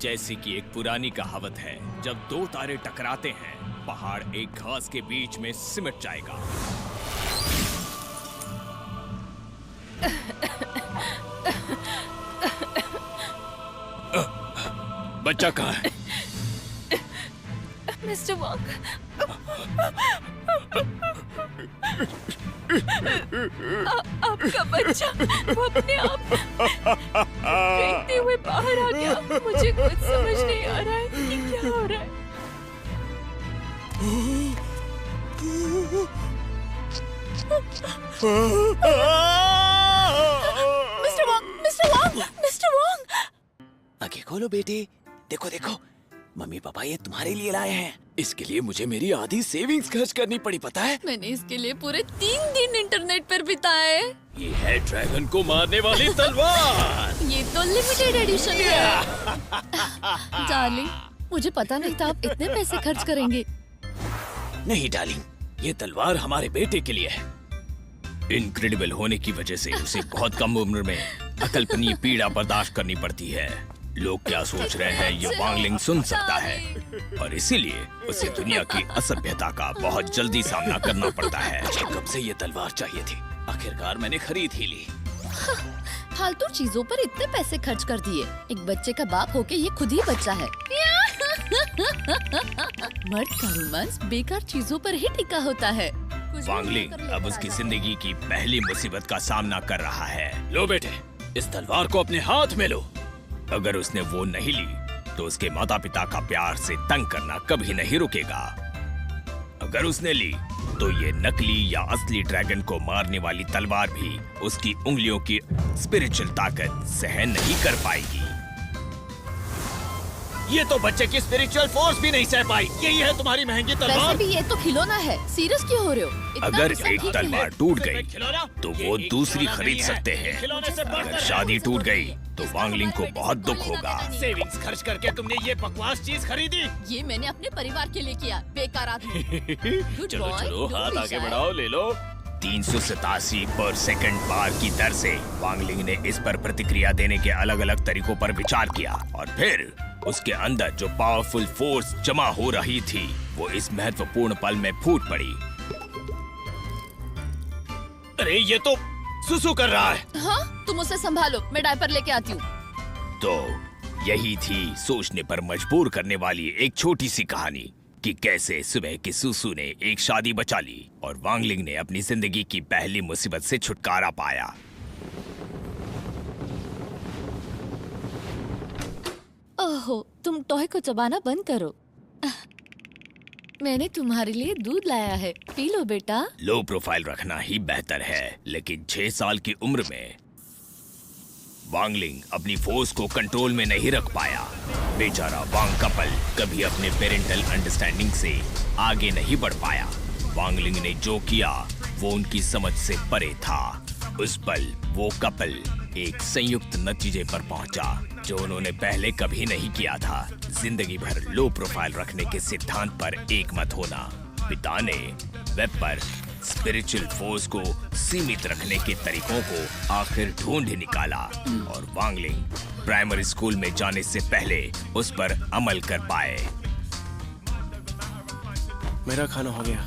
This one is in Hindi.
जैसे कि एक पुरानी कहावत है, जब दो तारे टकराते हैं पहाड़ एक घास के बीच में सिमट जाएगा। बच्चा कहाँ है? मिस्टर वॉन्ग, आपका बच्चा वो अपने आप फेंकते हुए बाहर आ गया। मुझे कुछ समझ नहीं आ रहा है कि क्या हो रहा है। Mister Wong, mister Wong, mister Wong! आंखें खोलो बेटे, देखो देखो, मम्मी पापा ये तुम्हारे लिए लाए हैं। इसके लिए मुझे मेरी आधी सेविंग्स खर्च करनी पड़ी, पता है? मैंने इसके लिए पूरे 3 दिन इंटरनेट पर बिताए। ये है ड्रैगन को मारने वाली तलवार। ये तो लिमिटेड एडिशन है। डार्लिंग, मुझे पता नहीं था आप इतने पैसे खर्च करेंगे। नहीं डार्लिंग, ये तलवार हमारे बेटे के लिए है। इनक्रेडिबल होने की वजह से उसे बहुत कम उम्र में अकल्पनीय पीड़ा बर्दाश्त करनी पड़ती है। लोग क्या सोच रहे हैं ये वांगलिंग सुन सकता है और इसीलिए उसे दुनिया की असभ्यता का बहुत जल्दी सामना करना पड़ता है। मुझे कब से ये तलवार चाहिए थी, आखिरकार मैंने खरीद ही ली। फालतू चीजों पर इतने पैसे खर्च कर दिए। एक बच्चे का बाप होके ये खुद ही बच्चा है। मर्द का रोमांस बेकार चीजों पर ही टिका होता है। वांगलिंग अब उसकी जिंदगी की पहली मुसीबत का सामना कर रहा है। लो बेटे, इस तलवार को अपने हाथ में लो। अगर उसने वो नहीं ली तो उसके माता पिता का प्यार से तंग करना कभी नहीं रुकेगा। अगर उसने ली तो ये नकली या असली ड्रैगन को मारने वाली तलवार भी उसकी उंगलियों की स्पिरिचुअल ताकत सहन नहीं कर पाएगी। ये तो बच्चे की स्पिरिचुअल फोर्स भी नहीं सह पाई। यही है तुम्हारी महंगी तलवार। वैसे भी ये तो खिलौना है, सीरियस क्यों हो रहे हो? इतना अगर गुस्सा एक ठीक तलवार नहीं। टूट गई तो वो दूसरी खरीद सकते हैं। अगर शादी टूट गई तो वांगलिंग को बहुत दुख होगा। सेविंग्स खर्च करके तुमने ये बकवास चीज खरीदी। ये मैंने अपने परिवार के लिए किया, बेकार आदमी। Good चलो boy, चलो, don't हाथ be आगे shy. बढ़ाओ, ले लो। 387 पर सेकंड बार की दर से वांगलिंग ने इस पर प्रतिक्रिया देने के अलग अलग तरीकों पर विचार किया और फिर उसके अंदर जो पावरफुल फोर्स जमा हो रही थी वो इस महत्वपूर्ण पल में फूट पड़ी। अरे ये तो सुसु कर रहा है। हाँ, तुम उसे संभालो, मैं डायपर लेके आती हूँ। तो यही थी सोचने पर मजबूर करने वाली एक छोटी सी कहानी कि कैसे सुबह की सुसु ने एक शादी बचा ली और वांगलिंग ने अपनी जिंदगी की पहली मुसीबत से छुटकारा पाया। ओहो, तुम टॉय को चबाना बंद करो। मैंने तुम्हारे लिए दूध लाया है, पी लो बेटा। लो प्रोफाइल रखना ही बेहतर है, लेकिन 6 साल की उम्र में वांगलिंग अपनी फोर्स को कंट्रोल में नहीं रख पाया। बेचारा वांग कपल कभी अपने पेरेंटल अंडरस्टैंडिंग से आगे नहीं बढ़ पाया। वांगलिंग ने जो किया वो उनकी समझ से परे था। उस पल वो कपल एक संयुक्त नतीजे पर पहुंचा जो उन्होंने पहले कभी नहीं किया था। जिंदगी भर लो प्रोफाइल रखने के सिद्धांत पर एकमत होना। पिता ने वेब पर स्पिरिचुअल फोर्स को सीमित रखने के तरीकों को आखिर ढूंढ ही निकाला और वांगलिंग प्राइमरी स्कूल में जाने से पहले उस पर अमल कर पाए। मेरा खाना हो गया।